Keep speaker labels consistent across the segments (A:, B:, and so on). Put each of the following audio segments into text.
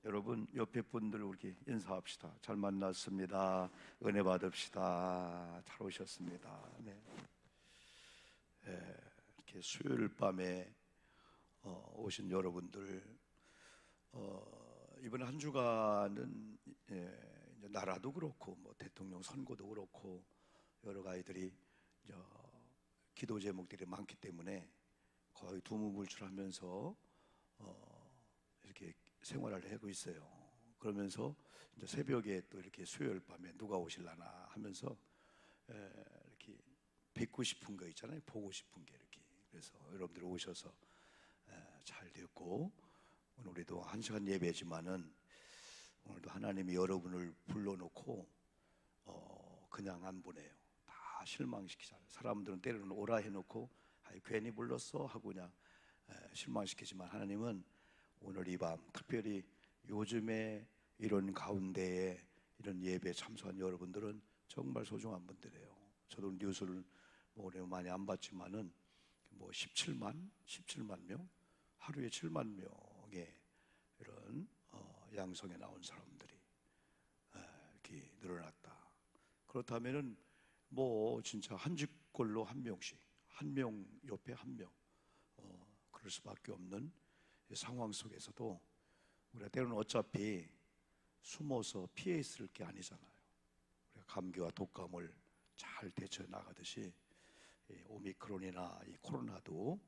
A: 여러분 옆에 분들 우리 인사합시다. 잘 만났습니다. 은혜 받읍시다. 잘 오셨습니다. 네. 이렇게 수요일 밤에 오신 여러분들, 이번 한 주간은 이제 나라도 그렇고 뭐 대통령 선거도 그렇고 여러 가지들이 기도 제목들이 많기 때문에 거의 두무불출하면서 이렇게 생활을 하고 있어요. 그러면서 이제 새벽에 또 이렇게 수요일 밤에 누가 오실라나 하면서 이렇게 뵙고 싶은 거 있잖아요. 보고 싶은 게 이렇게. 그래서 여러분들 오셔서 잘 됐고, 오늘 우리도 1시간 예배지만은 오늘도 하나님이 여러분을 불러놓고 그냥 안 보내요. 다 실망시키잖아요. 사람들은 때로는 오라 해놓고 괜히 불렀어 하고 그냥 실망시키지만, 하나님은 오늘 이 밤 특별히 요즘에 이런 가운데에 이런 예배에 참석한 여러분들은 정말 소중한 분들이에요. 저도 뉴스를 올해 많이 안 봤지만은 17만 명, 하루에 7만 명의 이런 양성에 나온 사람들이 이렇게 늘어났다. 그렇다면은 진짜 한 집꼴로 한 명씩, 한 명 옆에 한 명, 그럴 수밖에 없는 상황 속에서도 우리가 때로는 어차피 숨어서 피해 있을 게 아니잖아요. 우리가 감기와 독감을 잘 대처해 나가듯이 오미크론이나 이 코로나도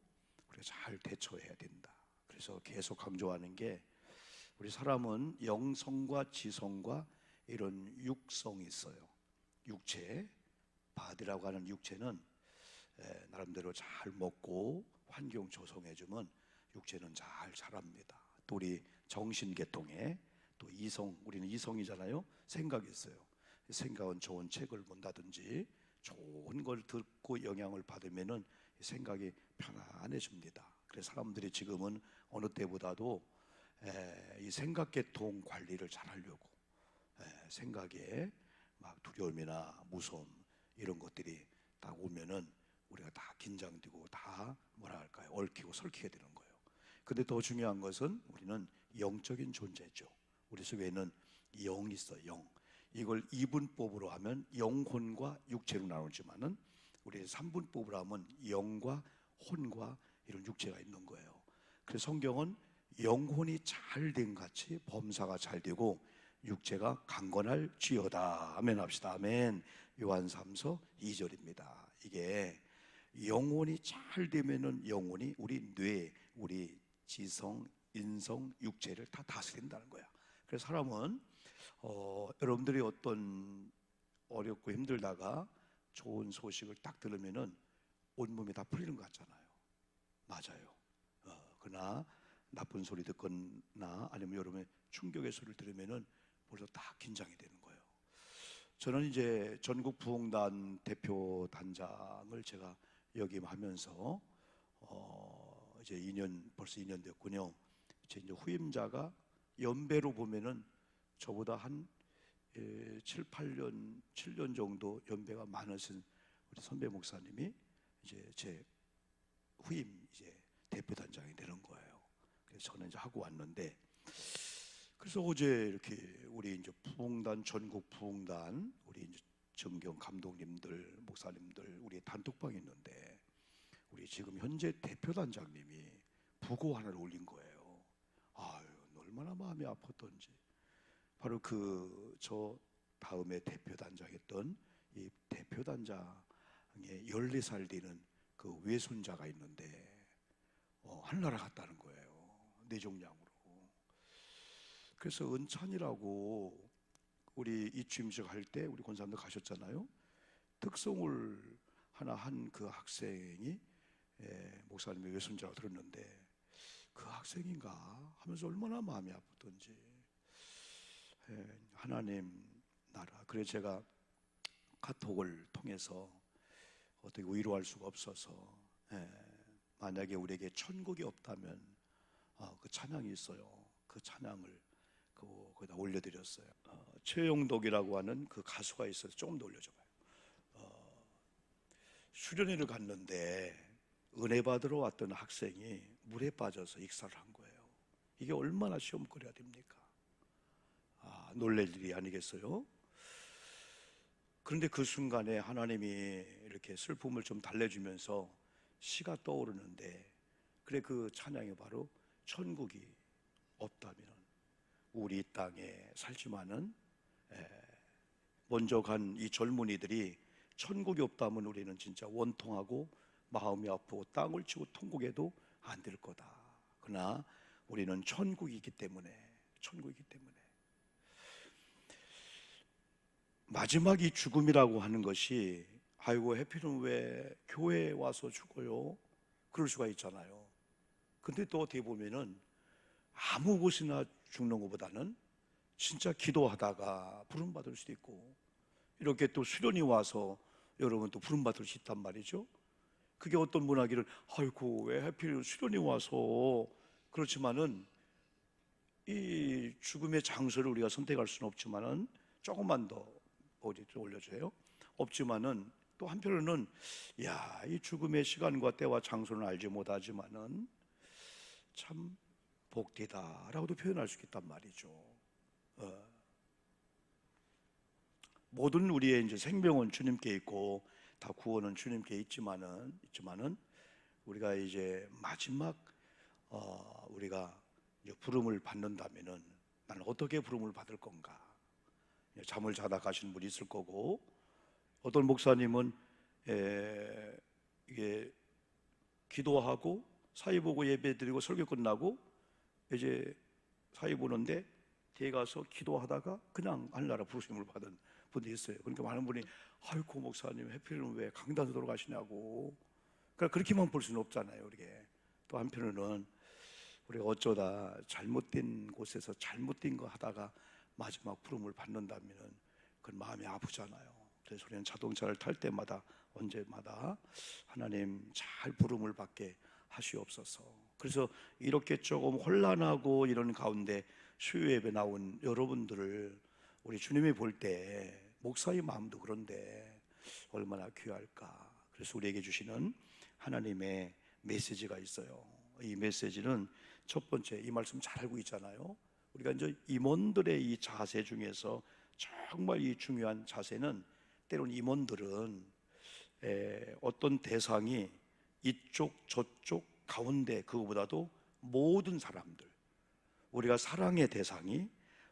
A: 우리가 잘 대처해야 된다. 그래서 계속 강조하는 게, 우리 사람은 영성과 지성과 이런 육성이 있어요. 육체, 바디라고 하는 육체는 나름대로 잘 먹고 환경 조성해주면 육체는 잘 자랍니다. 또 우리 정신계통에 또 이성, 우리는 이성이잖아요. 생각이 있어요. 생각은 좋은 책을 본다든지 좋은 걸 듣고 영향을 받으면은 생각이 편안해집니다. 그래서 사람들이 지금은 어느 때보다도 이 생각계통 관리를 잘 하려고, 생각에 막 두려움이나 무서움 이런 것들이 딱 오면은 우리가 다 긴장되고 다 얽히고 설키게 되는 거예요. 근데 더 중요한 것은 우리는 영적인 존재죠. 우리 속에는 영이 있어요. 영. 이걸 이분법으로 하면 영혼과 육체로 나누지만은 우리 3분법으로 하면 영과 혼과 이런 육체가 있는 거예요. 그래서 성경은 영혼이 잘 된 같이 범사가 잘 되고 육체가 강건할지어다. 아멘 합시다. 아멘. 요한 3서 2절입니다. 이게 영혼이 잘 되면은 영혼이 우리 뇌, 우리 지성, 인성, 육체를 다 다스린다는 거야. 그래서 사람은 여러분들이 어떤 어렵고 힘들다가 좋은 소식을 딱 들으면은 온몸이 다 풀리는 것 같잖아요. 맞아요. 그러나 나쁜 소리 듣거나 아니면 여러분의 충격의 소리를 들으면은 벌써 다 긴장이 되는 거예요. 저는 이제 전국 부흥단 대표 단장을 제가 역임하면서 이제 벌써 2년 됐군요. 이제 후임자가 연배로 보면은 저보다 한 7년 정도 연배가 많으신 우리 선배 목사님이 이제 제 후임 이제 대표 단장이 되는 거예요. 그래서 저는 이제 하고 왔는데, 그래서 어제 이렇게 우리 이제 부흥단, 전국 부흥단 우리 이제 정경 감독님들, 목사님들 우리 단톡방이 있는데, 우리 지금 현재 대표 단장님이 부고 하나를 올린 거예요. 아유, 얼마나 마음이 아팠던지. 바로 저 다음에 대표 단장했던 이 대표 단장의 14살 되는 그 외손자가 있는데 하늘나라 갔다는 거예요. 뇌종양으로. 그래서 은찬이라고 우리 이취임식 할 때 우리 권사님들 가셨잖아요. 특송을 하나 한 그 학생이 목사님의 외손자라고 들었는데, 그 학생인가 하면서 얼마나 마음이 아프던지. 하나님 나라. 그래서 제가 카톡을 통해서 어떻게 위로할 수가 없어서, 만약에 우리에게 천국이 없다면 그 찬양이 있어요. 그 찬양을 거기다 올려드렸어요. 최영덕이라고 하는 그 가수가 있어서 조금 더 올려줘봐요. 수련회를 갔는데 은혜 받으러 왔던 학생이 물에 빠져서 익사를 한 거예요. 이게 얼마나 시험거리가 됩니까? 놀랄 일이 아니겠어요? 그런데 그 순간에 하나님이 이렇게 슬픔을 좀 달래주면서 시가 떠오르는데, 그래 그 찬양이 바로 천국이 없다면 우리 땅에 살지만은 먼저 간 이 젊은이들이 천국이 없다면 우리는 진짜 원통하고 마음이 아프고 땅을 치고 통곡해도 안 될 거다. 그러나 우리는 천국이기 때문에, 마지막이 죽음이라고 하는 것이, 아이고 해필은 왜 교회에 와서 죽어요? 그럴 수가 있잖아요. 근데 또 어떻게 보면은 아무 곳이나 죽는 것보다는 진짜 기도하다가 부름받을 수도 있고, 이렇게 또 수련이 와서 여러분 또 부름받을 수 있단 말이죠. 그게 어떤 문화기를, 아이고 왜 하필 수련이 와서. 그렇지만은 이 죽음의 장소를 우리가 선택할 수는 없지만은, 조금만 더 올려줘요. 없지만은 또 한편으로는, 야, 이 죽음의 시간과 때와 장소는 알지 못하지만은 참 복되다라고도 표현할 수 있단 말이죠. 모든 우리의 이제 생명은 주님께 있고 다 구원은 주님께 있지만은 우리가 이제 마지막 우리가 이제 부름을 받는다면은 나는 어떻게 부름을 받을 건가? 잠을 자다 가시는 분이 있을 거고, 어떤 목사님은 이게 기도하고 사회 보고 예배 드리고 설교 끝나고 이제 사회 보는데 뒤에 가서 기도하다가 그냥 하늘나라 부르심을 받은 분도 있어요. 그러니까 많은 분이, 아이고 목사님 해필은 왜 강단으로 돌아가시냐고. 그러니까 그렇게만 볼 수는 없잖아요. 우리게 또 한편으로는 우리가 어쩌다 잘못된 곳에서 잘못된 거 하다가 마지막 부름을 받는다면 그건 마음이 아프잖아요. 그래서 우리는 자동차를 탈 때마다 언제마다 하나님 잘 부름을 받게 하시옵소서. 그래서 이렇게 조금 혼란하고 이런 가운데 수요 예배 나온 여러분들을 우리 주님이 볼 때 목사의 마음도 그런데 얼마나 귀할까. 그래서 우리에게 주시는 하나님의 메시지가 있어요. 이 메시지는 첫 번째, 이 말씀 잘 알고 있잖아요. 우리가 이제 임원들의 이 자세 중에서 정말 이 중요한 자세는, 때로는 임원들은 어떤 대상이 이쪽 저쪽 가운데 그거보다도 모든 사람들, 우리가 사랑의 대상이,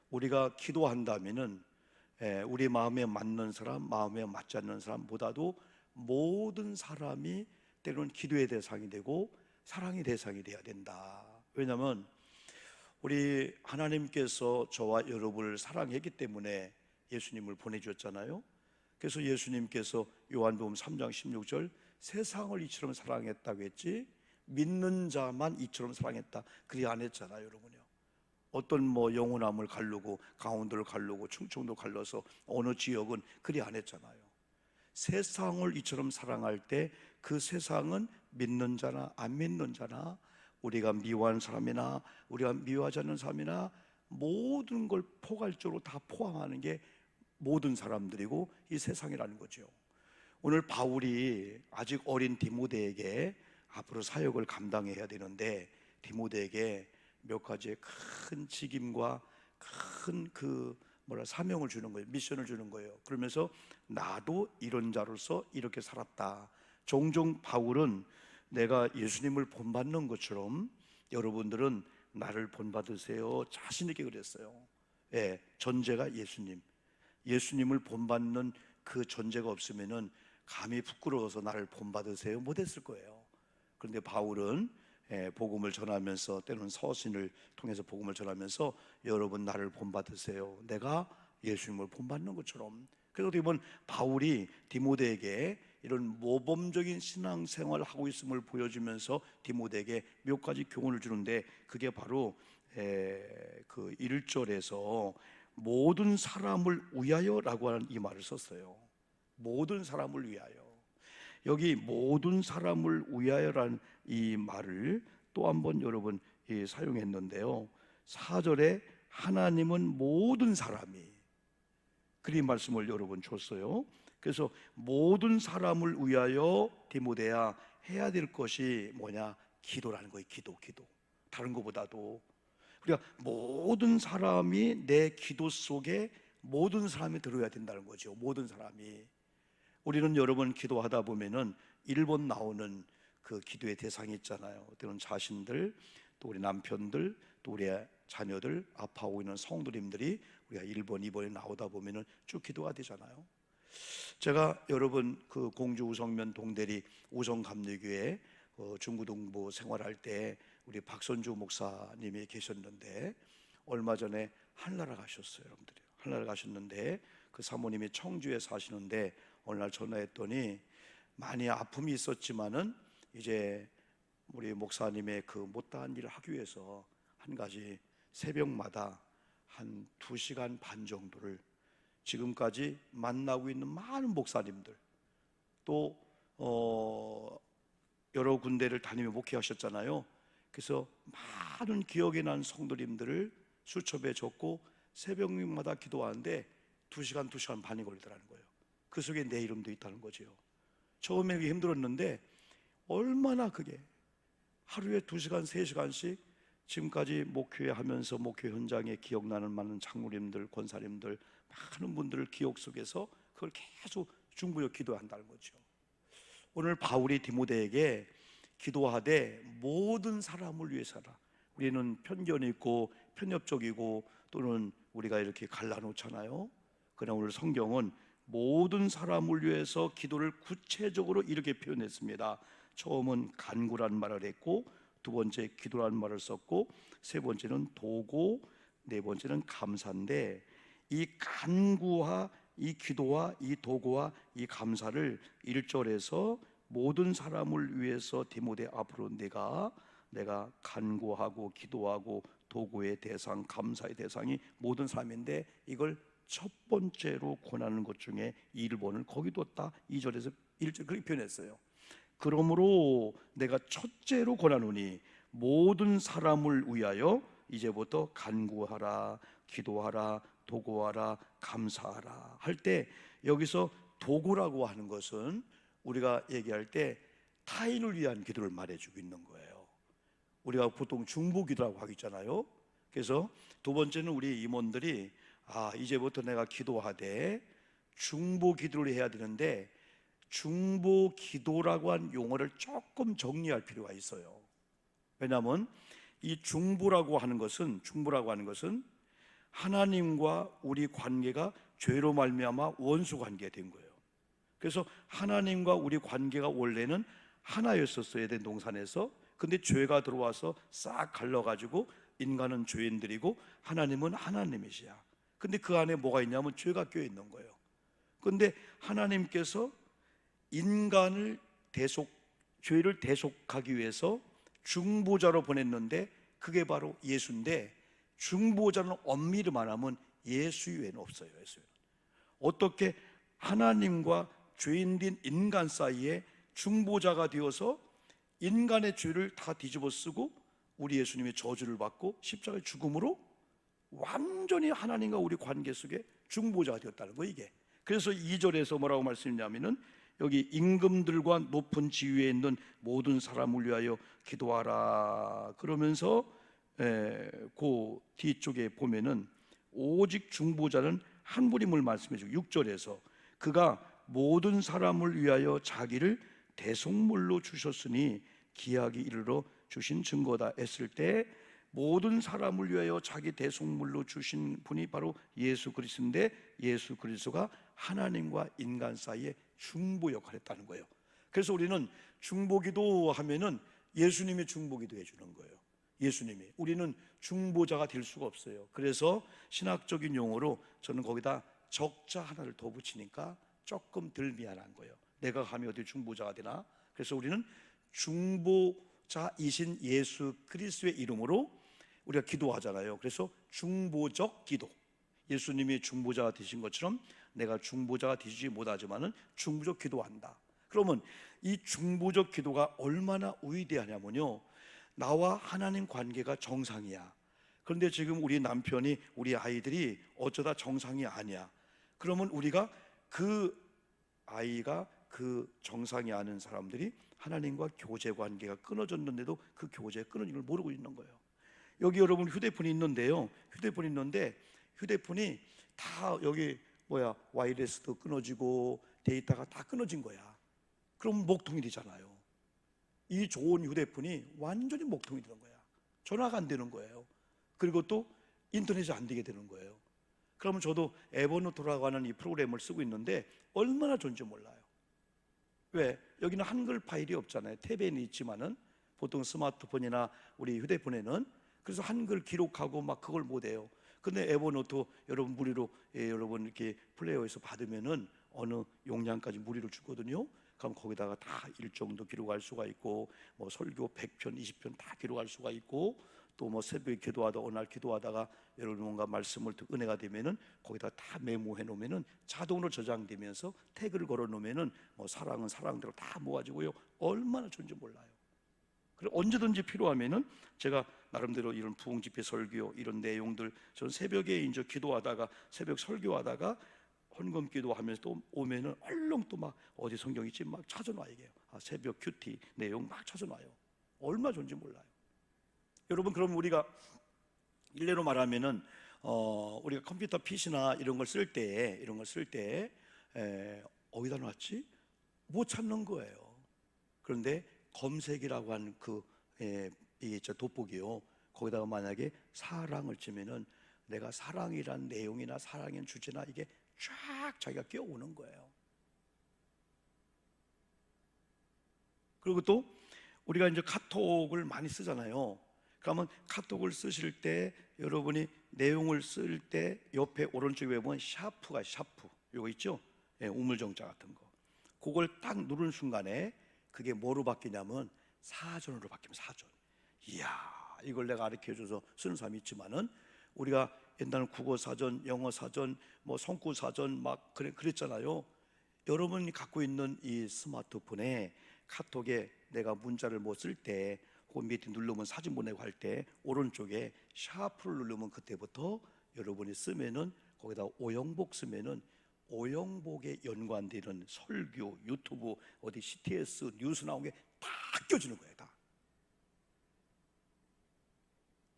A: 우리가 기도한다면은 우리 마음에 맞는 사람, 마음에 맞지 않는 사람보다도 모든 사람이 때로는 기도의 대상이 되고 사랑의 대상이 되어야 된다. 왜냐하면 우리 하나님께서 저와 여러분을 사랑했기 때문에 예수님을 보내주셨잖아요. 그래서 예수님께서 요한복음 3장 16절 세상을 이처럼 사랑했다고 했지 믿는 자만 이처럼 사랑했다 그리 안 했잖아요. 여러분요, 어떤 뭐 영호남을 가르고 강원도를 가르고 충청도 갈라서 어느 지역은 그리 안 했잖아요. 세상을 이처럼 사랑할 때 그 세상은 믿는 자나 안 믿는 자나, 우리가 미워하는 사람이나 우리가 미워하지 않는 사람이나 모든 걸 포괄적으로 다 포함하는 게 모든 사람들이고 이 세상이라는 거죠. 오늘 바울이 아직 어린 디모데에게 앞으로 사역을 감당해야 되는데, 디모데에게 몇 가지의 큰 직임과 큰 사명을 주는 거예요. 미션을 주는 거예요. 그러면서 나도 이런 자로서 이렇게 살았다. 종종 바울은 내가 예수님을 본받는 것처럼 여러분들은 나를 본받으세요 자신 있게 그랬어요. 전제가 예수님을 본받는 그 전제가 없으면은 감히 부끄러워서 나를 본받으세요 못했을 거예요. 그런데 바울은 복음을 전하면서, 때로는 서신을 통해서 복음을 전하면서 여러분 나를 본받으세요, 내가 예수님을 본받는 것처럼. 그래서 어떻게 보면 바울이 디모데에게 이런 모범적인 신앙생활을 하고 있음을 보여주면서 디모데에게 몇 가지 교훈을 주는데, 그게 바로 그 1절에서 모든 사람을 위하여라고 하는 이 말을 썼어요. 모든 사람을 위하여. 여기 모든 사람을 위하여라는 이 말을 또 한 번 여러분 사용했는데요. 4절에 하나님은 모든 사람이, 그리 말씀을 여러분 줬어요. 그래서 모든 사람을 위하여 디모데야 해야 될 것이 뭐냐? 기도라는 거예요. 기도. 다른 것보다도 우리가 모든 사람이 내 기도 속에 모든 사람이 들어야 된다는 거죠. 모든 사람이. 우리는 여러분 기도하다 보면은 1번 나오는 그 기도의 대상이 있잖아요. 때로는 자신들, 또 우리 남편들, 또 우리 자녀들, 아파하고 있는 성도님들이 우리가 1번, 2번에 나오다 보면은 쭉 기도가 되잖아요. 제가 여러분 그 공주 우성면 동대리 우성감리교회 중구동부 생활할 때 우리 박선주 목사님이 계셨는데, 얼마 전에 하늘나라 가셨어요. 여러분들이 하늘나라 가셨는데, 그 사모님이 청주에 사시는데 어느 날 전화했더니 많이 아픔이 있었지만은 이제 우리 목사님의 그 못다한 일을 하기 위해서 한 가지 새벽마다 한 2시간 반 정도를 지금까지 만나고 있는 많은 목사님들, 또 여러 군데를 다니며 목회하셨잖아요. 그래서 많은 기억에 난 성도님들을 수첩에 적고 새벽마다 기도하는데 2시간 반이 걸리더라는 거예요. 그 속에 내 이름도 있다는 거죠. 처음에 그게 힘들었는데 얼마나 그게 하루에 2시간, 3시간씩 지금까지 목회하면서 목회 현장에 기억나는 많은 장로님들, 권사님들, 많은 분들을 기억 속에서 그걸 계속 중보적 기도한다는 거죠. 오늘 바울이 디모데에게 기도하되 모든 사람을 위해서라. 우리는 편견이 있고 편협적이고 또는 우리가 이렇게 갈라놓잖아요. 그러나 오늘 성경은 모든 사람을 위해서 기도를 구체적으로 이렇게 표현했습니다. 처음은 간구란 말을 했고, 두 번째 기도란 말을 썼고, 세 번째는 도고, 네 번째는 감사인데, 이 간구와 이 기도와 이 도구와 이 감사를 1절에서 모든 사람을 위해서 디모데 앞으로 내가 간구하고 기도하고 도구의 대상, 감사의 대상이 모든 사람인데, 이걸 첫 번째로 권하는 것 중에 1번을 거기 뒀다. 2절에서 1절 그렇게 표현했어요. 그러므로 내가 첫째로 권하노니 모든 사람을 위하여 이제부터 간구하라, 기도하라, 도구하라, 감사하라 할 때, 여기서 도구라고 하는 것은 우리가 얘기할 때 타인을 위한 기도를 말해주고 있는 거예요. 우리가 보통 중보기도라고 하잖아요. 그래서 두 번째는 우리 임원들이 이제부터 내가 기도하되 중보기도를 해야 되는데, 중보기도라고 한 용어를 조금 정리할 필요가 있어요. 왜냐하면 이 중보라고 하는 것은 하나님과 우리 관계가 죄로 말미암아 원수 관계가 된 거예요. 그래서 하나님과 우리 관계가 원래는 하나였었어야 된 동산에서, 근데 죄가 들어와서 싹 갈라가지고 인간은 죄인들이고 하나님은 하나님이시야. 근데 그 안에 뭐가 있냐면 죄가 껴 있는 거예요. 근데 하나님께서 인간을 죄를 대속하기 위해서 중보자로 보냈는데, 그게 바로 예수인데, 중보자는 엄밀히 말하면 예수 외에는 없어요. 예수 외에는. 어떻게 하나님과 죄인된 인간 사이에 중보자가 되어서 인간의 죄를 다 뒤집어 쓰고 우리 예수님의 저주를 받고 십자가의 죽음으로 완전히 하나님과 우리 관계 속에 중보자가 되었다는 거예요, 이게. 그래서 2절에서 뭐라고 말씀했냐면은, 여기 임금들과 높은 지위에 있는 모든 사람을 위하여 기도하라 그러면서 그 뒤쪽에 보면은 오직 중보자는 한 분임을 말씀해 주고, 6절에서 그가 모든 사람을 위하여 자기를 대속물로 주셨으니 기약이 이르러 주신 증거다 했을 때, 모든 사람을 위하여 자기 대속물로 주신 분이 바로 예수 그리스도인데, 예수 그리스도가 하나님과 인간 사이에 중보 역할을 했다는 거예요. 그래서 우리는 중보기도 하면은 예수님이 중보기도 해주는 거예요. 예수님이. 우리는 중보자가 될 수가 없어요. 그래서 신학적인 용어로 저는 거기다 적자 하나를 더 붙이니까 조금 덜 미안한 거예요. 내가 감히 어디 중보자가 되나? 그래서 우리는 중보자이신 예수 그리스도의 이름으로 우리가 기도하잖아요. 그래서 중보적 기도. 예수님이 중보자가 되신 것처럼 내가 중보자가 되지 못하지만은 중보적 기도한다. 그러면 이 중보적 기도가 얼마나 위대하냐면요, 나와 하나님 관계가 정상이야. 그런데 지금 우리 남편이, 우리 아이들이 어쩌다 정상이 아니야. 그러면 우리가 그 아이가 그 정상이 아닌 사람들이 하나님과 교제 관계가 끊어졌는데도 그 교제가 끊어진 걸 모르고 있는 거예요. 여기 여러분 휴대폰이 있는데요. 휴대폰이 있는데 휴대폰이 다 여기 와이어리스도 끊어지고 데이터가 다 끊어진 거야. 그럼 목통이 되잖아요. 이 좋은 휴대폰이 완전히 목통이 되는 거야. 전화가 안 되는 거예요. 그리고 또 인터넷이 안 되게 되는 거예요. 그러면 저도 에버노트라고 하는 이 프로그램을 쓰고 있는데 얼마나 좋은지 몰라요. 왜? 여기는 한글 파일이 없잖아요. 탭에는 있지만은 보통 스마트폰이나 우리 휴대폰에는. 그래서 한글 기록하고 막 그걸 못해요. 근데 에버노트 여러분 무료로 여러분 이렇게 플레이어에서 받으면은 어느 용량까지 무료로 주거든요. 그럼 거기다가 다 일정도 기록할 수가 있고, 뭐 설교 100편, 20편 다 기록할 수가 있고, 또 뭐 새벽에 기도하다 어느 날 기도하다가 여러분 뭔가 말씀을 듣고 은혜가 되면은 거기다 다 메모해 놓으면은 자동으로 저장되면서 태그를 걸어 놓으면은 뭐 사랑은 사랑대로 다 모아지고요. 얼마나 좋은지 몰라요. 그리고 언제든지 필요하면은 제가 나름대로 이런 부흥 집회 설교 이런 내용들, 저는 새벽에 이제 기도하다가 새벽 설교하다가 헌금 기도하면서 또 오면은 얼른 또 막 어디 성경 있지 막 찾아놔요. 이게요. 새벽 큐티 내용 막 찾아놔요. 얼마 좋은지 몰라요. 여러분, 그럼 우리가 일례로 말하면은 우리가 컴퓨터 PC나 이런 걸 쓸 때 어디다 놨지? 못 찾는 거예요. 그런데 검색이라고 하는 이게 돋보기요. 거기다가 만약에 사랑을 치면은 내가 사랑이란 내용이나 사랑의 주제나 이게 쫙 자기가 끼어오는 거예요. 그리고 또 우리가 이제 카톡을 많이 쓰잖아요. 그러면 카톡을 쓰실 때 여러분이 내용을 쓸 때 옆에 오른쪽에 보면 샤프 이거 있죠? 예, 우물정자 같은 거. 그걸 딱 누르는 순간에 그게 뭐로 바뀌냐면 사전으로 바뀝니다. 사전. 이야, 이걸 내가 가르쳐줘서 쓰는 사람이 있지만은 우리가 옛날 국어 사전, 영어 사전, 뭐 성구 사전 막 그랬잖아요. 여러분이 갖고 있는 이 스마트폰에 카톡에 내가 문자를 못 쓸 때, 혹은 밑에 누르면 사진 보내고 할 때 오른쪽에 샤프를 누르면 그때부터 여러분이 쓰면은 거기다 오영복 쓰면은 오영복에 연관되는 설교, 유튜브, 어디 CTS 뉴스 나온 게 다 껴지는 거예요. 다.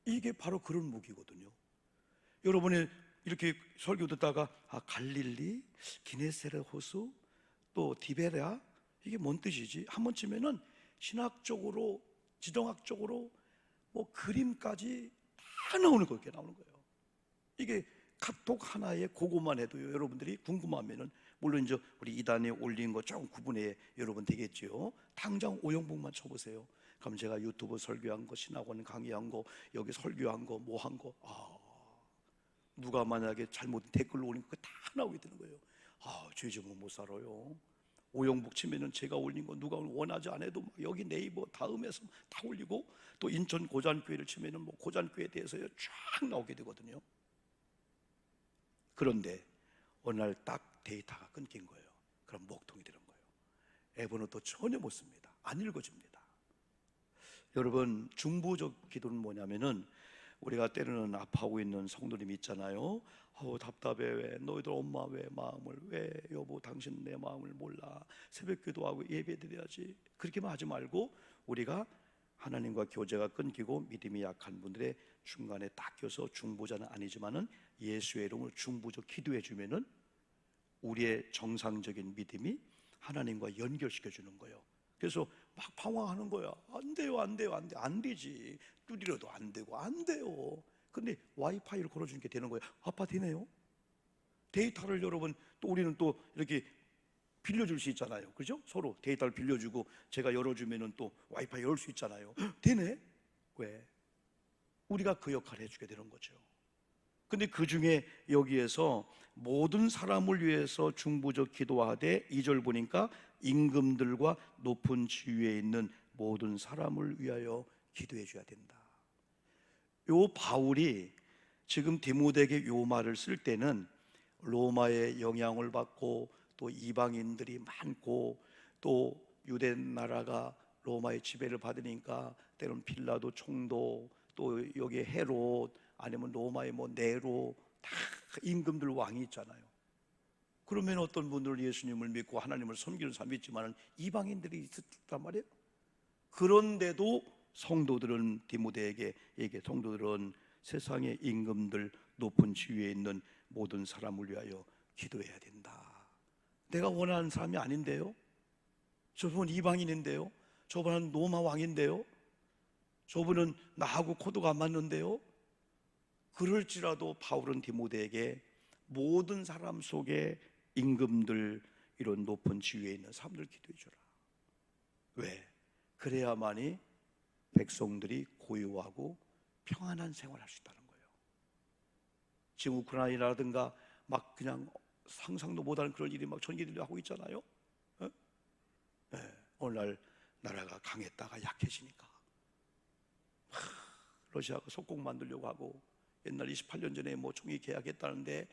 A: 이게 바로 그런 무기거든요. 여러분이 이렇게 설교 듣다가 갈릴리, 기네세레 호수, 또 디베레아, 이게 뭔 뜻이지? 한번 치면은 신학적으로, 지정학적으로 뭐 그림까지 다 나오는 거예요. 나오는 거예요. 이게 카톡 하나에 그것만 해도요, 여러분들이 궁금하면은, 물론 이제 우리 이단에 올린 거 좀 구분해 여러분 되겠지요. 당장 오영복만 쳐보세요. 그럼 제가 유튜브 설교한 거, 신학원 강의한 거, 여기 설교한 거, 뭐 한 거, 누가 만약에 잘못 댓글로 올린 거 다 나오게 되는 거예요. 죄 지으면 못 살아요. 오영복 치면은 제가 올린 거 누가 원하지 않아도 막 여기 네이버 다음에서 다 올리고, 또 인천 고잔교회를 치면은 뭐 고잔교회에 대해서 쫙 나오게 되거든요. 그런데 어느 날 딱 데이터가 끊긴 거예요. 그럼 목통이 되는 거예요. 에버노트 전혀 못 씁니다. 안 읽어집니다. 여러분, 중보적 기도는 뭐냐면은, 우리가 때로는 아파하고 있는 성도님이 있잖아요. 답답해, 왜 너희들 엄마 왜 마음을, 왜 여보 당신 내 마음을 몰라, 새벽 기도하고 예배 드려야지. 그렇게만 하지 말고 우리가 하나님과 교제가 끊기고 믿음이 약한 분들의 중간에 딱 껴서, 중보자는 아니지만은 예수의 이름으로 중보적 기도해 주면은 우리의 정상적인 믿음이 하나님과 연결시켜 주는 거예요. 그래서 막 방황하는 거야. 안 돼요, 안 돼요, 안 돼. 안 되지. 두드려도 안 되고 안 돼요. 근데 와이파이를 걸어주는 게 되는 거예요. 아빠 되네요. 데이터를 여러분, 또 우리는 또 이렇게 빌려줄 수 있잖아요. 그죠? 서로 데이터를 빌려주고 제가 열어주면은 또 와이파이 열 수 있잖아요. 되네? 왜? 우리가 그 역할을 해주게 되는 거죠. 근데 그 중에 여기에서 모든 사람을 위해서 중보적 기도하되, 2절 보니까 임금들과 높은 지위에 있는 모든 사람을 위하여 기도해 줘야 된다. 요 바울이 지금 디모데에게 요 말을 쓸 때는 로마의 영향을 받고 또 이방인들이 많고 또 유대 나라가 로마의 지배를 받으니까 때론 빌라도 총독, 또 여기 헤롯, 아니면 로마의 뭐 네로, 다 임금들 왕이 있잖아요. 그러면 어떤 분들은 예수님을 믿고 하나님을 섬기는 사람이 있지만 이방인들이 있었단 말이에요. 그런데도 성도들은 디모데에게 성도들은 세상의 임금들 높은 지위에 있는 모든 사람을 위하여 기도해야 된다. 내가 원하는 사람이 아닌데요, 저분은 이방인인데요, 저분은 로마 왕인데요, 저분은 나하고 코드가 안 맞는데요. 그럴지라도 바울은 디모데에게 모든 사람 속에 임금들, 이런 높은 지위에 있는 사람들 기도해 주라. 왜? 그래야만이 백성들이 고요하고 평안한 생활을 할 수 있다는 거예요. 지금 우크라이나라든가 막 그냥 상상도 못하는 그런 일이 막 전개되려 하고 있잖아요. 네, 오늘날 나라가 강했다가 약해지니까 러시아가 속국 만들려고 하고, 옛날 28년 전에 뭐 총리 계약했다는데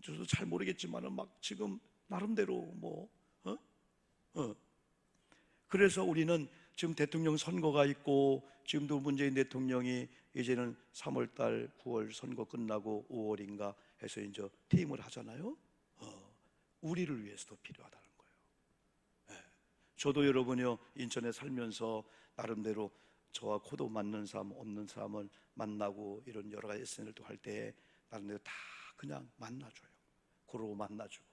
A: 저도 잘 모르겠지만은 막 지금 나름대로 그래서 우리는 지금 대통령 선거가 있고, 지금도 문재인 대통령이 이제는 3월달 9월 선거 끝나고 5월인가 해서 이제 퇴임을 하잖아요. 우리를 위해서도 필요하다는 거예요. 네. 저도 여러분요, 인천에 살면서 나름대로 저와 코드 맞는 사람 없는 사람을 만나고 이런 여러 가지 SNL도 할 때 나름대로 다 그냥 만나줘요. 그러고 만나주고.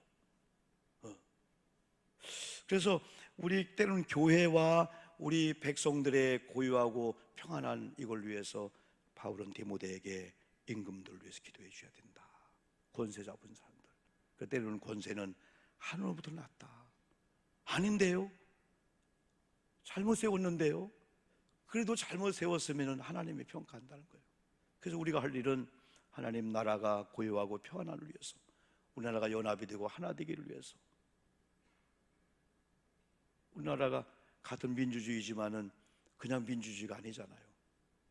A: 그래서 우리 때로는 교회와 우리 백성들의 고요하고 평안한 이걸 위해서 바울은 디모데에게 임금들을 위해서 기도해 줘야 된다. 권세 잡은 사람들. 그 때로는 권세는 하늘로부터 났다. 아닌데요, 잘못 세웠는데요. 그래도 잘못 세웠으면 하나님이 평가한다는 거예요. 그래서 우리가 할 일은 하나님 나라가 고요하고 평안을 위해서, 우리나라가 연합이 되고 하나 되기를 위해서. 우리나라가 같은 민주주의지만은 그냥 민주주의가 아니잖아요.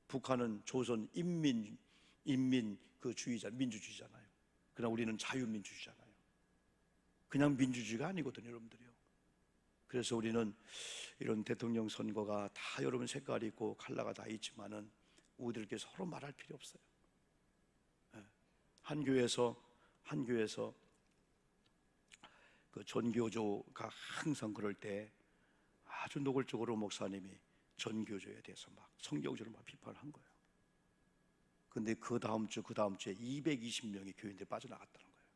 A: 북한은 조선 인민 그 주의자, 민주주의잖아요. 그러나 우리는 자유민주주의잖아요. 그냥 민주주의가 아니거든요, 여러분들이요. 그래서 우리는 이런 대통령 선거가 다 여러분 색깔이 있고 컬러가 다 있지만은 우리들께 서로 말할 필요 없어요. 한 교회에서 그 전교조가 항상 그럴 때 아주 노골적으로 목사님이 전교조에 대해서 막 성경적으로 막 비판한 거예요. 근데 그 다음 주에 220명의 교인들이 빠져나갔다는 거예요.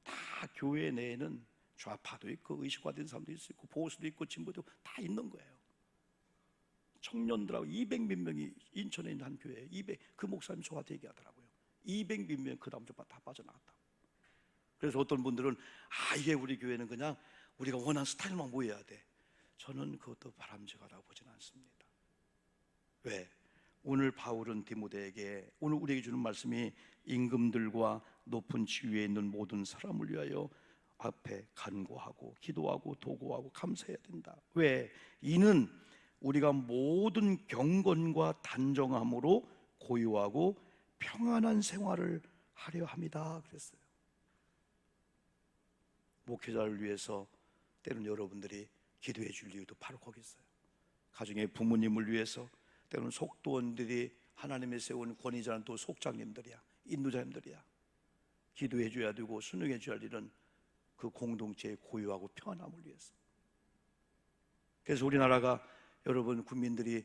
A: 다 교회 내에는 좌파도 있고 의식화된 사람도 있고 보수도 있고 진보도 다 있는 거예요. 청년들하고 200몇 명이 인천에 있는 한 교회에 그 목사님 저한테 얘기하더라고요. 200몇 명 그 다음 주 다 빠져나갔다. 그래서 어떤 분들은 이게 우리 교회는 그냥 우리가 원하는 스타일만 모여야 돼. 저는 그것도 바람직하다고 보지는 않습니다. 왜? 오늘 바울은 디모데에게, 오늘 우리에게 주는 말씀이 임금들과 높은 지위에 있는 모든 사람을 위하여 앞에 간구하고 기도하고 도구하고 감사해야 된다. 왜? 이는 우리가 모든 경건과 단정함으로 고요하고 평안한 생활을 하려 합니다. 그랬어요. 목회자를 위해서 때로는 여러분들이 기도해 줄 이유도 바로 거기 있어요. 가정의 부모님을 위해서, 때로는 속도원들이 하나님의 세운 권위자는 또 속장님들이야, 인도자님들이야. 기도해 줘야 되고 순응해 줘야 할 일은 그 공동체의 고요하고 평안함을 위해서. 그래서 우리나라가 여러분 국민들이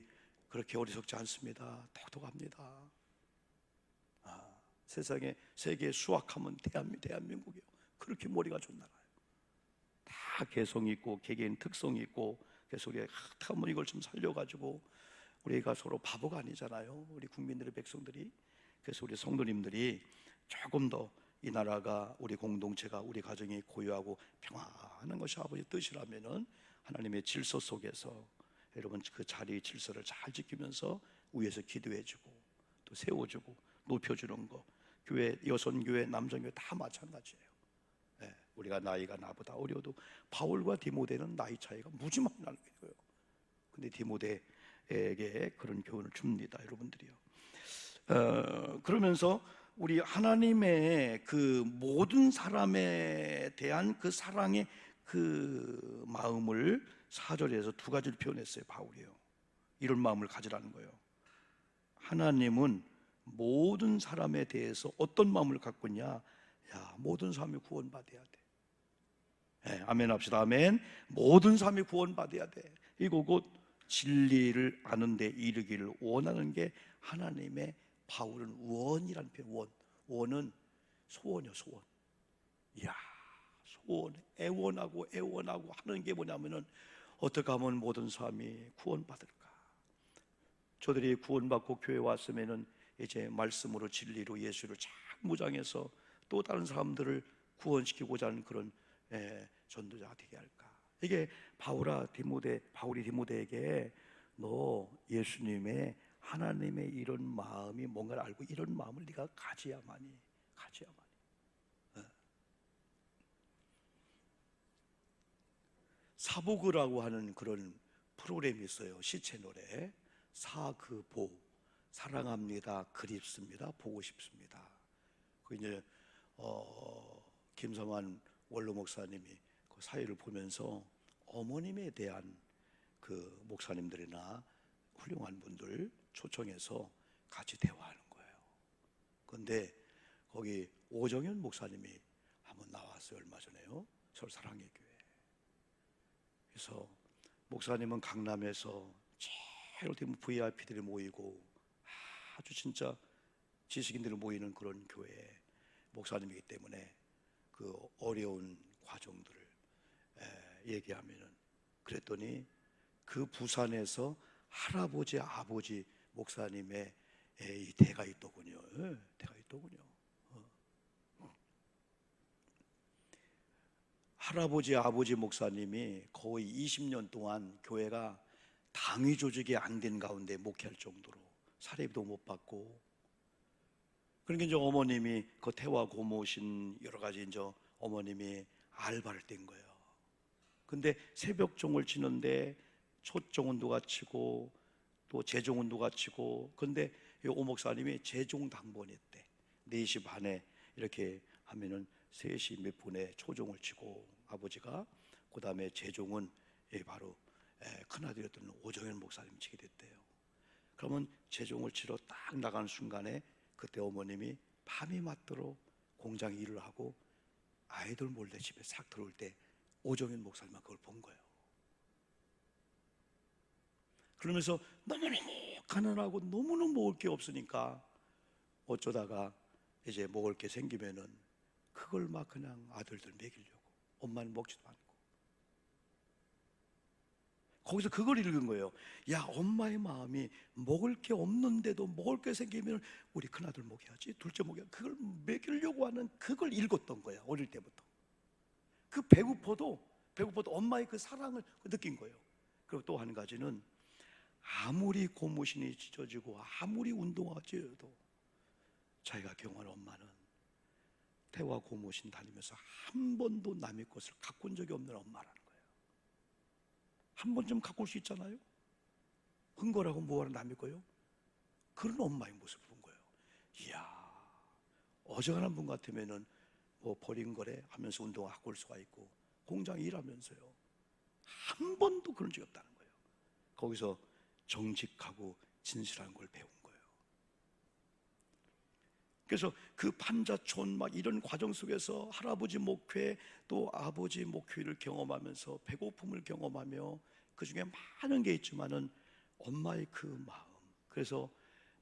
A: 그렇게 어리석지 않습니다. 똑똑합니다. 세상에 세계에 수학하면 대한민국이요. 그렇게 머리가 좋은 나라예요. 다 개성이 있고 개개인 특성이 있고. 그래서 우리가 한번 이걸 좀 살려가지고 우리가 서로 바보가 아니잖아요, 우리 국민들의 백성들이. 그래서 우리 성도님들이 조금 더 이 나라가, 우리 공동체가, 우리 가정이 고요하고 평안한 것이 아버지 뜻이라면은 하나님의 질서 속에서 여러분 그 자리의 질서를 잘 지키면서 위에서 기도해주고 또 세워주고 높여주는 거. 교회, 여선교회, 남성교회 다 마찬가지예요. 네, 우리가 나이가 나보다 어려도 바울과 디모데는 나이 차이가 무지 많이 나는 거예요. 근데 디모데에게 그런 교훈을 줍니다, 여러분들이요. 그러면서 우리 하나님의 그 모든 사람에 대한 그 사랑의 그 마음을 4절에서 두 가지를 표현했어요, 바울이요. 이런 마음을 가지라는 거예요. 하나님은 모든 사람에 대해서 어떤 마음을 갖고 있냐? 모든 사람이 구원받아야 돼. 네, 아멘 합시다. 아멘. 모든 사람이 구원받아야 돼. 이거 곧 진리를 아는 데 이르기를 원하는 게 하나님의 바울은 원이라는 표현. 원은 소원이요, 소원. 이야, 소원, 애원하고 하는 게 뭐냐면은 어떻게 하면 모든 사람이 구원받을까? 저들이 구원받고 교회 왔으면은 이제 말씀으로 진리로 예수를 잘 무장해서 또 다른 사람들을 구원시키고자 하는 그런 전도자가 되게 할까? 이게 바울이 디모데에게 너 예수님의 하나님의 이런 마음이 뭔가를 알고 이런 마음을 네가 가져야만이. 사보그라고 하는 그런 프로그램이 있어요. 시체 노래. 사그보, 사랑합니다, 그립습니다, 보고 싶습니다. 그 이제 김성환 원로 목사님이 그 사회를 보면서 어머님에 대한 그 목사님들이나 훌륭한 분들 초청해서 같이 대화하는 거예요. 그런데 거기 오정현 목사님이 한번 나왔어요. 얼마 전에요. 서울 사랑의 교회. 그래서 목사님은 강남에서 제일 어떻게 보면 VIP들이 모이고 아주 진짜 지식인들이 모이는 그런 교회 목사님이기 때문에 그 어려운 과정들을 얘기하면은 그랬더니 그 부산에서 할아버지 아버지 목사님의 이 대가 있더군요. 대가 있더군요. 할아버지 아버지 목사님이 거의 20년 동안 교회가 당위 조직이 안 된 가운데 목회할 정도로 사례비도 못 받고, 그러니까 이제 어머님이 그 태화 고모신 여러 가지 이제 어머님이 알바를 뗀 거예요. 근데 새벽종을 치는데 초종은도가 치고 또 제종은도가 치고, 근데 오 목사님이 제종 당번했대. 4시 반에 이렇게 하면은 3시 몇 분에 초종을 치고 아버지가, 그 다음에 제종은 바로 큰아들이었던 오정현 목사님 치게 됐대요. 그러면 제종을 치러 딱 나가는 순간에 그때 어머님이 밤이 맞도록 공장 일을 하고 아이들 몰래 집에 싹 들어올 때 오정현 목사님은 그걸 본 거예요. 그러면서 너무너무 가난하고 너무너무 먹을 게 없으니까 어쩌다가 이제 먹을 게 생기면은 그걸 막 그냥 아들들 먹이려고, 엄마는 먹지도 않고. 거기서 그걸 읽은 거예요. 야, 엄마의 마음이 먹을 게 없는데도 먹을 게 생기면 우리 큰아들 먹여야지, 둘째 먹여야지, 그걸 먹이려고 하는 그걸 읽었던 거야, 어릴 때부터. 그 배고파도 엄마의 그 사랑을 느낀 거예요. 그리고 또 한 가지는 아무리 고무신이 찢어지고 아무리 운동화가 찢어도 자기가 경험한 엄마는 태화 고무신 다니면서 한 번도 남의 것을 가꾼 적이 없는 엄마라는 거예요. 한 번쯤 가꿀 수 있잖아요. 흥거라고 뭐하러 남의 거요? 그런 엄마의 모습을 본 거예요. 이야, 어정한 분 같으면은 뭐 버린 거래 하면서 운동화 가꿀 수가 있고 공장 일하면서요, 한 번도 그런 적이 없다는 거예요. 거기서 정직하고 진실한 걸 배운 거예요. 그래서 그 판자촌 막 이런 과정 속에서 할아버지 목회 또 아버지 목회를 경험하면서 배고픔을 경험하며 그 중에 많은 게 있지만은 엄마의 그 마음, 그래서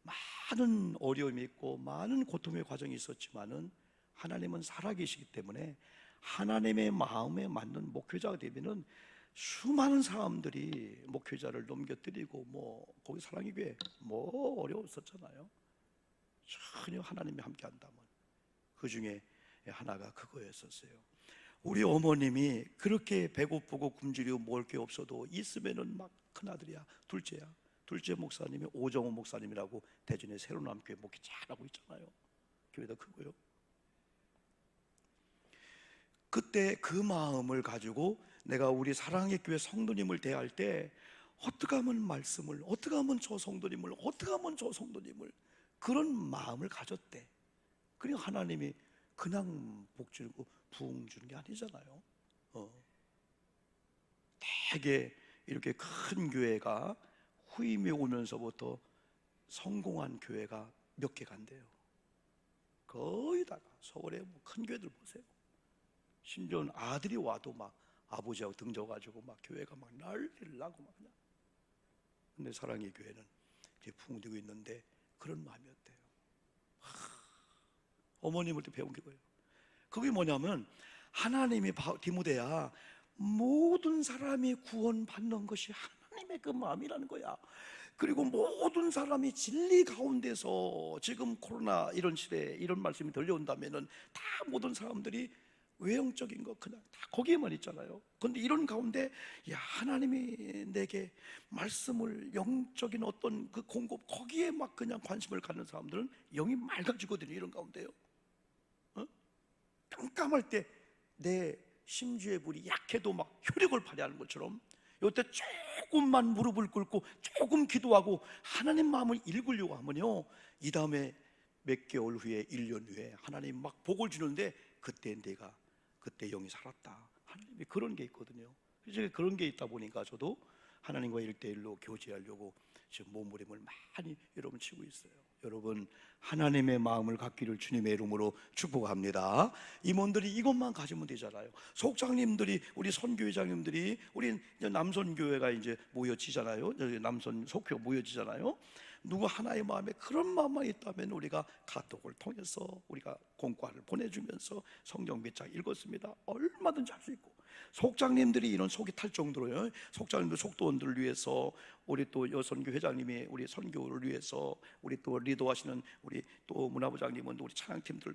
A: 많은 어려움이 있고 많은 고통의 과정이 있었지만은 하나님은 살아계시기 때문에 하나님의 마음에 맞는 목회자가 되면은 수많은 사람들이 목회자를 넘겨뜨리고 뭐 거기 사랑의 교회 뭐 어려웠었잖아요. 전혀 하나님이 함께 한다면 그 중에 하나가 그거였었어요. 우리 어머님이 그렇게 배고프고 굶주리고 먹을 게 없어도 있으면은 막 큰아들이야, 둘째야. 둘째 목사님이 오정호 목사님이라고 대전의 새로남교회 목회 잘하고 있잖아요. 교회도 크고요. 그때 그 마음을 가지고 내가 우리 사랑의 교회 성도님을 대할 때 어떻게 하면 말씀을, 어떻게 하면 저 성도님을, 어떻게 하면 저 성도님을, 그런 마음을 가졌대. 그러니까 하나님이 그냥 복 주고 부흥 주는 게 아니잖아요. 되게 이렇게 큰 교회가 후임이 오면서부터 성공한 교회가 몇 개가 안 돼요. 거의 다가 서울에 뭐 큰 교회들 보세요. 심지어는 아들이 와도 막 아버지하고 등져가지고 막 교회가 막 난리를 나고 막 그냥 근데 사랑의 교회는 이렇게 풍부되고 있는데 그런 마음이었대요. 어머님을 때 배운 게 뭐예요? 그게 뭐냐면 하나님이 디모데야, 모든 사람이 구원받는 것이 하나님의 그 마음이라는 거야. 그리고 모든 사람이 진리 가운데서, 지금 코로나 이런 시대에 이런 말씀이 들려온다면은 다 모든 사람들이 외형적인 거 그냥 다 거기에만 있잖아요. 그런데 이런 가운데 야, 하나님이 내게 말씀을, 영적인 어떤 그 공급, 거기에 막 그냥 관심을 갖는 사람들은 영이 맑아지거든요. 이런 가운데요. 깜깜할 때 내 심지의 불이 약해도 막 효력을 발휘하는 것처럼, 이때 조금만 무릎을 꿇고 조금 기도하고 하나님 마음을 읽으려고 하면요, 이 다음에 몇 개월 후에, 1년 후에 하나님 막 복을 주는데 그때 내가, 그때 영이 살았다, 하나님이 그런 게 있거든요. 그래서 그런 게 있다 보니까 저도 하나님과 1대1로 교제하려고 지금 몸부림을 많이 여러분 치고 있어요. 여러분, 하나님의 마음을 갖기를 주님의 이름으로 축복합니다. 임원들이 이것만 가지면 되잖아요. 속장님들이, 우리 선교회장님들이, 우리 남선교회가 이제 모여지잖아요. 남선 속교 모여지잖아요. 누구 하나의 마음에 그런 마음만 있다면 우리가 카톡을 통해서 우리가 공과를 보내주면서 성경 몇 장 읽었습니다, 얼마든지 할 수 있고, 속장님들이 이런 속이 탈 정도로요, 속장님들, 속도원들을 위해서, 우리 또 여선교 회장님이 우리 선교를 위해서, 우리 또 리더하시는 우리 또 문화부장님은 우리 찬양팀들,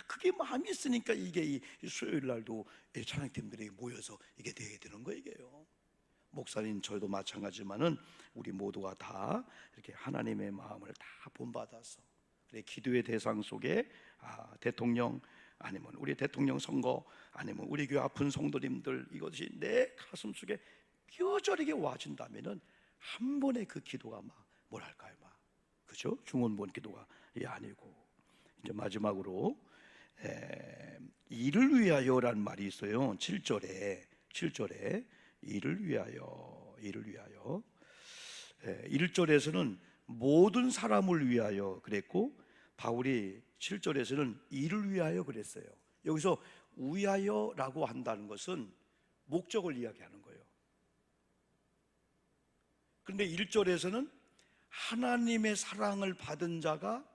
A: 그게 마음이 있으니까 이게 이 수요일 날도 찬양팀들이 모여서 이게 되게 되는 거예요. 이게요. 목사님 저희도 마찬가지지만은 우리 모두가 다 이렇게 하나님의 마음을 다 본받아서, 그래, 기도의 대상 속에 대통령, 아니면 우리 대통령 선거, 아니면 우리 교회 아픈 성도님들, 이것이 내 가슴 속에 뼈저리게 와진다면은 한 번에 그 기도가 막 뭐랄까요, 막 그죠? 중원본 기도가 아니고, 이제 마지막으로 이를 위하여라는 말이 있어요. 7절에 이를 위하여, 이를 위하여. 1절에서는 모든 사람을 위하여 그랬고, 바울이 7절에서는 이를 위하여 그랬어요. 여기서 위하여라고 한다는 것은 목적을 이야기하는 거예요. 그런데 1절에서는 하나님의 사랑을 받은 자가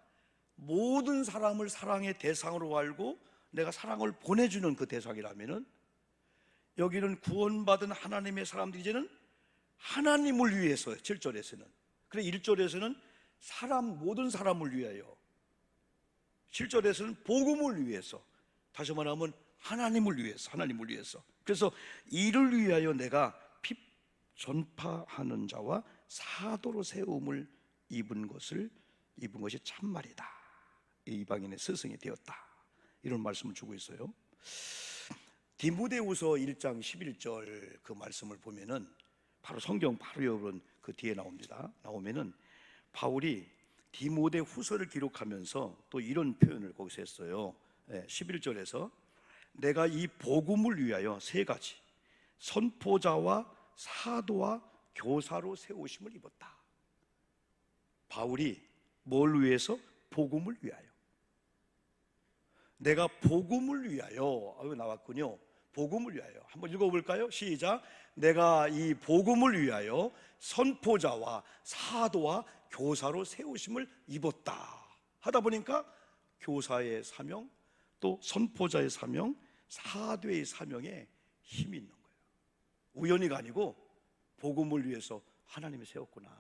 A: 모든 사람을 사랑의 대상으로 알고 내가 사랑을 보내주는 그 대상이라면은, 여기는 구원받은 하나님의 사람들이 이제는 하나님을 위해서, 7절에서는. 그래, 1절에서는 모든 사람을 위하여, 7절에서는 복음을 위해서, 다시 말하면 하나님을 위해서. 그래서 이를 위하여 내가 핍 전파하는 자와 사도로 세움을 입은 것이 참말이다. 이방인의 스승이 되었다, 이런 말씀을 주고 있어요. 디모데후서 1장 11절 그 말씀을 보면은 바로 성경 바로 여러분 그 뒤에 나오면은 바울이 디모데후서를 기록하면서 또 이런 표현을 거기서 했어요. 11절에서 내가 이 복음을 위하여 세 가지 선포자와 사도와 교사로 세우심을 입었다. 바울이 뭘 위해서? 복음을 위하여. 내가 복음을 위하여, 나왔군요. 복음을 위하여. 한번 읽어볼까요? 시작. 내가 이 복음을 위하여 선포자와 사도와 교사로 세우심을 입었다 하다 보니까 교사의 사명, 또 선포자의 사명, 사도의 사명에 힘이 있는 거예요. 우연히가 아니고 복음을 위해서 하나님이 세웠구나,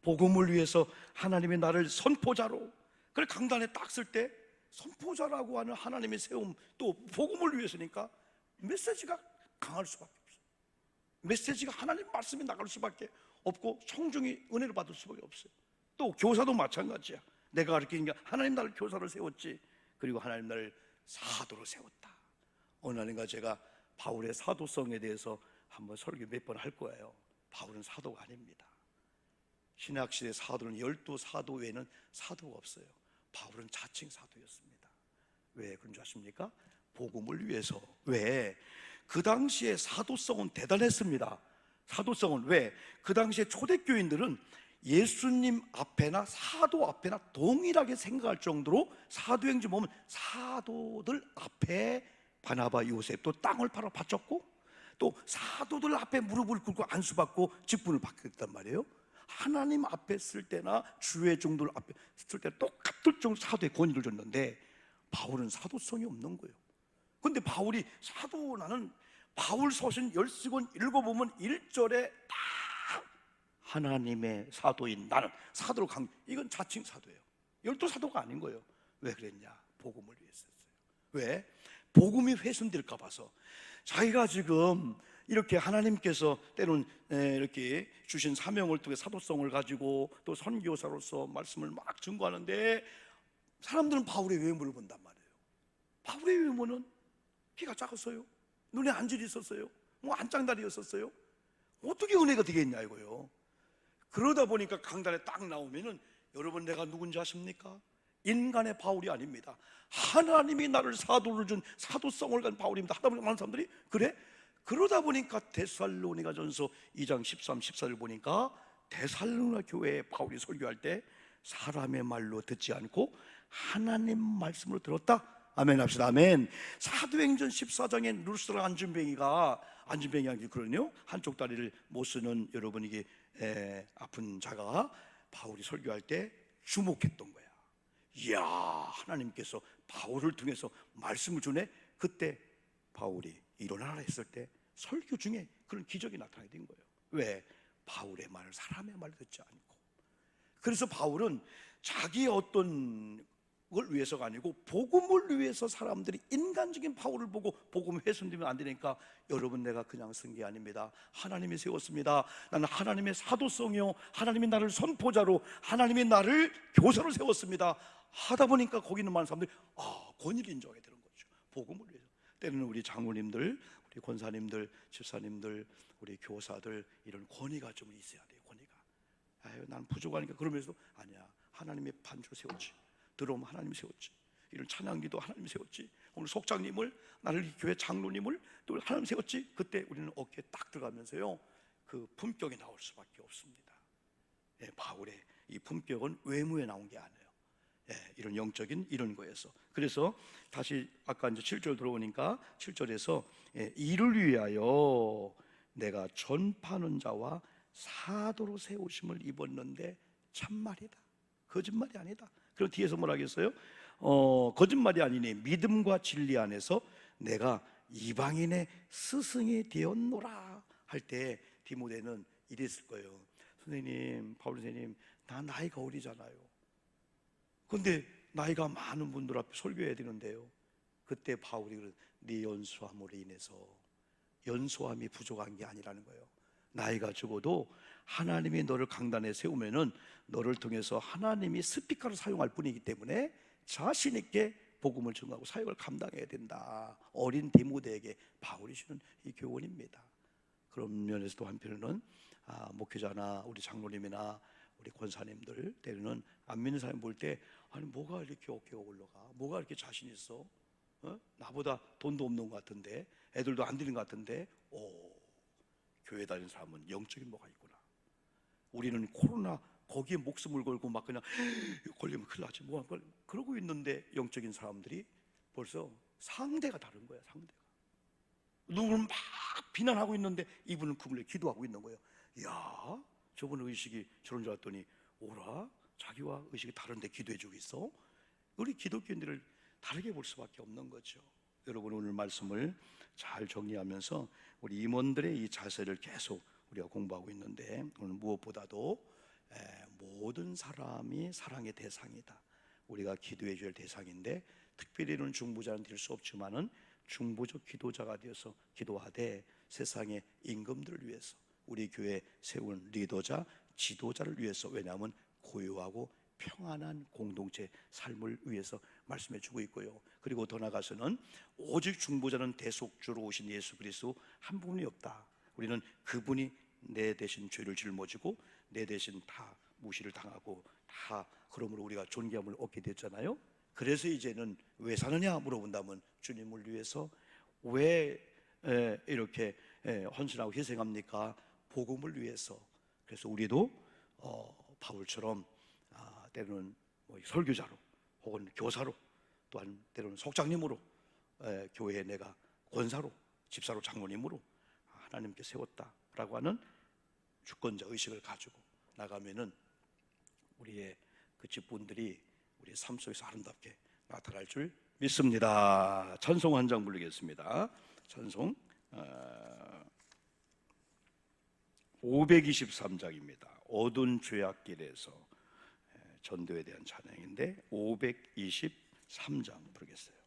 A: 복음을 위해서 하나님이 나를 선포자로, 그래, 강단에 딱 쓸 때 선포자라고 하는 하나님의 세움, 또 복음을 위해서니까 메시지가 강할 수밖에 없어요. 메시지가 하나님 말씀이 나갈 수밖에 없고 청중이 은혜를 받을 수밖에 없어요. 또 교사도 마찬가지야. 내가 가르치는 게 하나님 나를 교사로 세웠지, 그리고 하나님 나를 사도로 세웠다. 어느 날인가 제가 바울의 사도성에 대해서 한번 설교 몇 번 할 거예요. 바울은 사도가 아닙니다. 신약시대 사도는 12사도 외에는 사도가 없어요. 바울은 자칭 사도였습니다. 왜 그런 줄 아십니까? 복음을 위해서. 왜? 그 당시에 사도성은 대단했습니다. 사도성은 왜? 그 당시에 초대교인들은 예수님 앞에나 사도 앞에나 동일하게 생각할 정도로, 사도행전 보면 사도들 앞에 바나바, 요셉 또 땅을 팔아 바쳤고, 또 사도들 앞에 무릎을 꿇고 안수받고 직분을 받게 됐단 말이에요. 하나님 앞에 쓸 때나 주의 종들 앞에 쓸 때 똑같을 정도 사도의 권위를 줬는데 바울은 사도성이 없는 거예요. 근데 바울이 사도, 나는 바울 서신 10권 읽어보면 1절에 다 하나님의 사도인 나는 사도로 이건 자칭 사도예요. 12사도가 아닌 거예요. 왜 그랬냐? 복음을 위해서 했어요. 왜? 복음이 훼손될까 봐서. 자기가 지금 이렇게 하나님께서 때론 이렇게 주신 사명을 통해 사도성을 가지고 또 선교사로서 말씀을 막 증거하는데 사람들은 바울의 외모를 본단 말이에요. 바울의 외모는 키가 작았어요. 눈에 안질이 있었어요. 뭐 안짱다리였었어요. 어떻게 은혜가 되겠냐 이거요. 그러다 보니까 강단에 딱 나오면은, 여러분 내가 누군지 아십니까? 인간의 바울이 아닙니다. 하나님이 나를 사도를 준 사도성을 간 바울입니다. 하다 보니까 많은 사람들이 그래? 그러다 보니까 데살로니가전서 2장 13, 14를 보니까 데살로니가 교회에 바울이 설교할 때 사람의 말로 듣지 않고 하나님 말씀으로 들었다. 아멘 합시다. 아멘. 사도행전 14장에 루스라 안진뱅이가 그러네요. 한쪽 다리를 못 쓰는 여러분, 이게 아픈 자가 바울이 설교할 때 주목했던 거야. 이야, 하나님께서 바울을 통해서 말씀을 주네. 그때 바울이 일어나라 했을 때 설교 중에 그런 기적이 나타나게 된 거예요. 왜? 바울의 말을, 사람의 말을 듣지 않고. 그래서 바울은 자기의 어떤 걸 위해서가 아니고 복음을 위해서 사람들이 인간적인 바울을 보고 복음 훼손되면 안 되니까, 여러분 내가 그냥 쓴 게 아닙니다. 하나님이 세웠습니다. 나는 하나님의 사도성이요, 하나님이 나를 선포자로, 하나님이 나를 교사로 세웠습니다. 하다 보니까 거기 있는 많은 사람들이 권위를 인정하게 되는 거죠. 복음을 위해서. 때로는 우리 장로님들, 우리 권사님들, 집사님들, 우리 교사들, 이런 권위가 좀 있어야 돼요. 권위가. 아유, 난 부족하니까. 그러면서 아니야, 하나님의 반주로 세웠지. 들어오면 하나님이 세웠지. 이런 찬양기도 하나님이 세웠지. 오늘 속장님을, 나를 교회 장로님을 또 하나님 세웠지. 그때 우리는 어깨에 딱 들어가면서요, 그 품격이 나올 수밖에 없습니다. 바울의 이 품격은 외모에 나온 게 아니에요. 이런 영적인 이런 거에서. 그래서 다시 아까 이제 7절 들어오니까 7절에서 이를 위하여 내가 전파하는 자와 사도로 세우심을 입었는데 참말이다. 거짓말이 아니다. 그리고 뒤에서 뭐라 하겠어요? 거짓말이 아니니 믿음과 진리 안에서 내가 이방인의 스승이 되었노라 할 때 디모데는 이랬을 거예요. 선생님, 바울 선생님, 나 나이가 어리잖아요. 근데 나이가 많은 분들 앞에 설교해야 되는데요. 그때 바울이 그래, 네 연소함으로 인해서, 연소함이 부족한 게 아니라는 거예요. 나이가 적어도 하나님이 너를 강단에 세우면은 너를 통해서 하나님이 스피커를 사용할 뿐이기 때문에 자신 있게 복음을 전하고 사역을 감당해야 된다. 어린 디모데에게 바울이 주는 이 교훈입니다. 그런 면에서도 한편으로는 목회자나 우리 장로님이나 우리 권사님들 때로는 안 믿는 사람 볼 때, 아니 뭐가 이렇게 어깨가 올라가? 뭐가 이렇게 자신 있어? 나보다 돈도 없는 것 같은데, 애들도 안 되는 것 같은데, 교회 다니는 사람은 영적인 뭐가 있구나. 우리는 코로나 거기에 목숨을 걸고 막 그냥 걸리면 큰일 나지 뭐 그러고 있는데, 영적인 사람들이 벌써 상대가 다른 거야. 상대가 누구를 막 비난하고 있는데 이분은 그분을 기도하고 있는 거예요. 야, 저분 의식이 저런 줄 알았더니 오라, 자기와 의식이 다른데 기도해주고 있어. 우리 기독교인들을 다르게 볼 수밖에 없는 거죠. 여러분, 오늘 말씀을 잘 정리하면서 우리 임원들의 이 자세를 계속 우리가 공부하고 있는데, 오늘 무엇보다도 모든 사람이 사랑의 대상이다. 우리가 기도해 줄 대상인데, 특별히 이런 중보자는 될 수 없지만은 중보적 기도자가 되어서 기도하되 세상의 임금들을 위해서, 우리 교회 세운 리더자, 지도자를 위해서, 왜냐하면 고요하고 평안한 공동체 삶을 위해서 말씀해 주고 있고요. 그리고 더 나아가서는 오직 중보자는 대속주로 오신 예수 그리스도 한 분이 없다. 우리는 그분이 내 대신 죄를 짊어지고 내 대신 다 무시를 당하고 다, 그러므로 우리가 존귀함을 얻게 됐잖아요. 그래서 이제는 왜 사느냐 물어본다면, 주님을 위해서. 왜 이렇게 헌신하고 희생합니까? 복음을 위해서. 그래서 우리도 바울처럼 때로는 설교자로 혹은 교사로, 또한 때로는 속장님으로, 교회에 내가 권사로, 집사로, 장로님으로 하나님께 세웠다라고 하는 주권자 의식을 가지고 나가면은 우리의 그 직분들이 우리의 삶 속에서 아름답게 나타날 줄 믿습니다. 찬송 한 장 부르겠습니다. 찬송 523장입니다. 어두운 죄악길에서 전도에 대한 찬양인데 523장 부르겠어요.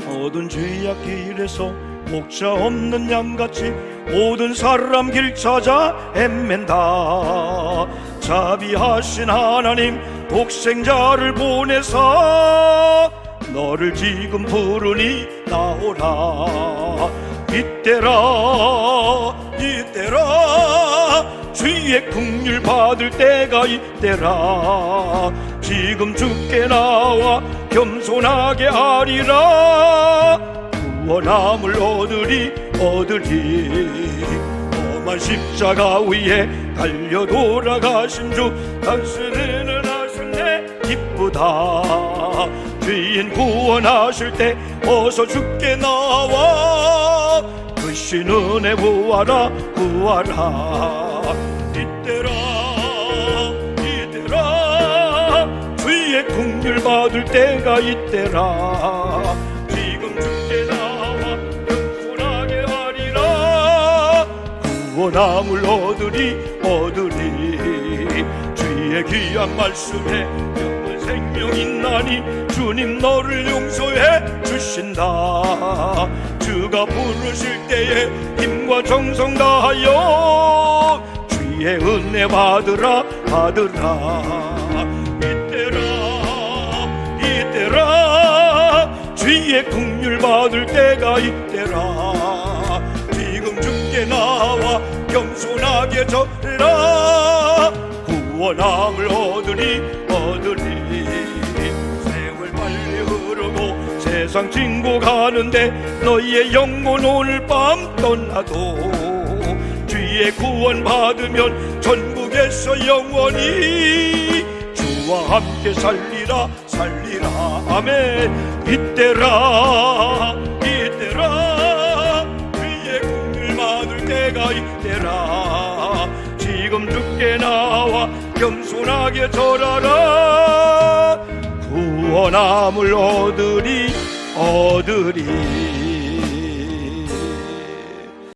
A: 어두운 죄악길에서 목자 없는 양같이 모든 사람 길 찾아 헤맨다. 자비하신 하나님 독생자를 보내사 너를 지금 부르니 나오라. 이때라 주의 긍휼 받을 때가 이때라. 지금 주께 나와 겸손하게 하리라. 구원함을 얻으리 험한 십자가 위에 달려 돌아가신 주 단순히는 하셨네 기쁘다. 주인 구원하실 때 어서 주께 나와 크신 은혜 구하라 이때라 주의 긍휼 받을 때가 이때라. 지금 주께 나와 겸손하게 하리라. 구원함을 얻으리 주의 귀한 말씀에 영원 생명 있나니 주님 너를 용서해 주신다. 주가 부르실 때에 힘과 정성 다하여 주의 은혜 받으라. 이때라 주의 긍휼 받을 때가 이때라. 지금 주께 나와 겸손하게 절라. 구원함을 얻으리 세월 빨리 흐르고 세상 친구 가는데 너희의 영혼 오늘 밤 떠나도 주의 구원 받으면 전국에서 영원히 주와 함께 살리라. 아멘. 이때라 주의 긍휼 받을 때가 이때라. 지금 주께 나와 겸손하게 절하라. 구원함을 얻으리